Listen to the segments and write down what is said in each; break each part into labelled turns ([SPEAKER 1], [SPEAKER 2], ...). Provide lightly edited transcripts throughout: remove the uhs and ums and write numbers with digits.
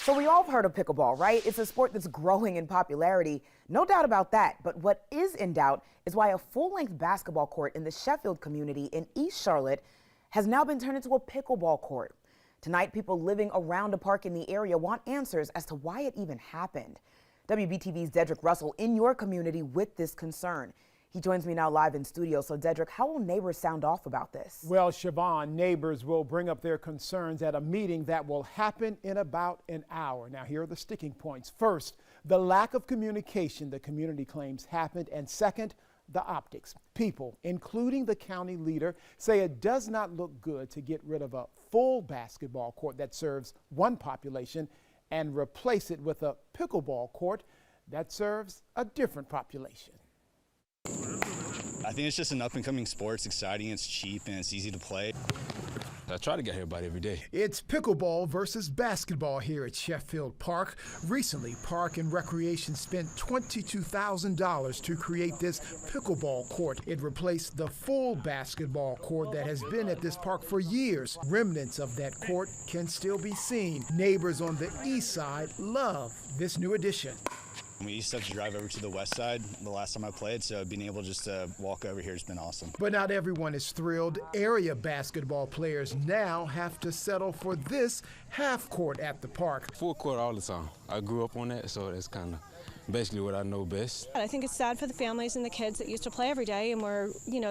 [SPEAKER 1] So we all have heard of pickleball, right? It's a sport that's growing in popularity, no doubt about that. But what is in doubt is why a full-length basketball court in the Sheffield community in East Charlotte has now been turned into a pickleball court. Tonight, people living around a park in the area want answers as to why it even happened. WBTV's Dedrick Russell in your community with this concern. He joins me now live in studio. So, Dedrick, how will neighbors sound off about this?
[SPEAKER 2] Well, Siobhan, neighbors will bring up their concerns at a meeting that will happen in about an hour. Now, here are the sticking points. First, the lack of communication the community claims happened. And second, the optics. People, including the county leader, say it does not look good to get rid of a full basketball court that serves one population and replace it with a pickleball court that serves a different population.
[SPEAKER 3] I think it's just an up-and-coming sport. It's exciting, it's cheap, and it's easy to play.
[SPEAKER 4] I try to get here about every day.
[SPEAKER 5] It's pickleball versus basketball here at Sheffield Park. Recently, Park and Recreation spent $22,000 to create this pickleball court. It replaced the full basketball court that has been at this park for years. Remnants of that court can still be seen. Neighbors on the east side love this new addition.
[SPEAKER 3] We used to have to drive over to the west side the last time I played, so being able just to walk over here has been awesome.
[SPEAKER 5] But not everyone is thrilled. Area basketball players now have to settle for this half court at the park.
[SPEAKER 4] Full court all the time. I grew up on that, so that's kind of basically what I know best.
[SPEAKER 6] I think it's sad for the families and the kids that used to play every day, and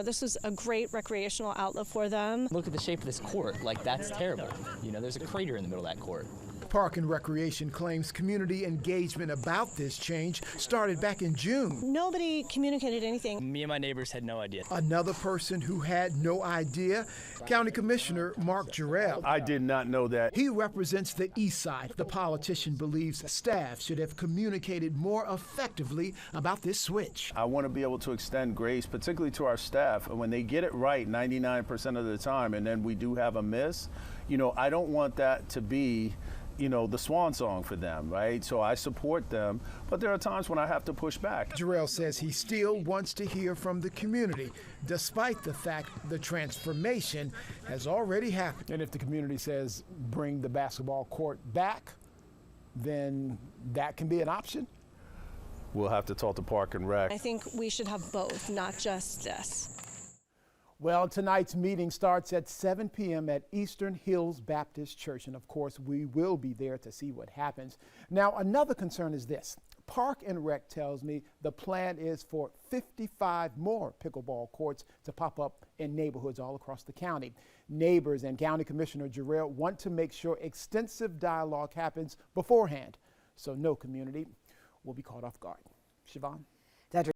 [SPEAKER 6] this was a great recreational outlet for them.
[SPEAKER 7] Look at the shape of this court. Like, that's terrible. There's a crater in the middle of that court.
[SPEAKER 5] Park and Recreation claims community engagement about this change started back in June.
[SPEAKER 6] Nobody communicated anything.
[SPEAKER 7] Me and my neighbors had no idea.
[SPEAKER 5] Another person who had no idea, County Commissioner Mark Jarrell.
[SPEAKER 8] I did not know that.
[SPEAKER 5] He represents the east side. The politician believes staff should have communicated more effectively about this switch.
[SPEAKER 8] I want to be able to extend grace, particularly to our staff, and when they get it right 99% of the time, and then we do have a miss, I don't want that to be the swan song for them, right? So I support them, but there are times when I have to push back.
[SPEAKER 5] Jarrell says he still wants to hear from the community, despite the fact the transformation has already happened.
[SPEAKER 2] And if the community says bring the basketball court back, then that can be an option.
[SPEAKER 8] We'll have to talk to Park and Rec.
[SPEAKER 6] I think we should have both, not just this.
[SPEAKER 2] Well, tonight's meeting starts at 7 p.m. at Eastern Hills Baptist Church, and of course, we will be there to see what happens. Now, another concern is this. Park and Rec tells me the plan is for 55 more pickleball courts to pop up in neighborhoods all across the county. Neighbors and County Commissioner Jarrell want to make sure extensive dialogue happens beforehand, so no community will be caught off guard. Siobhan?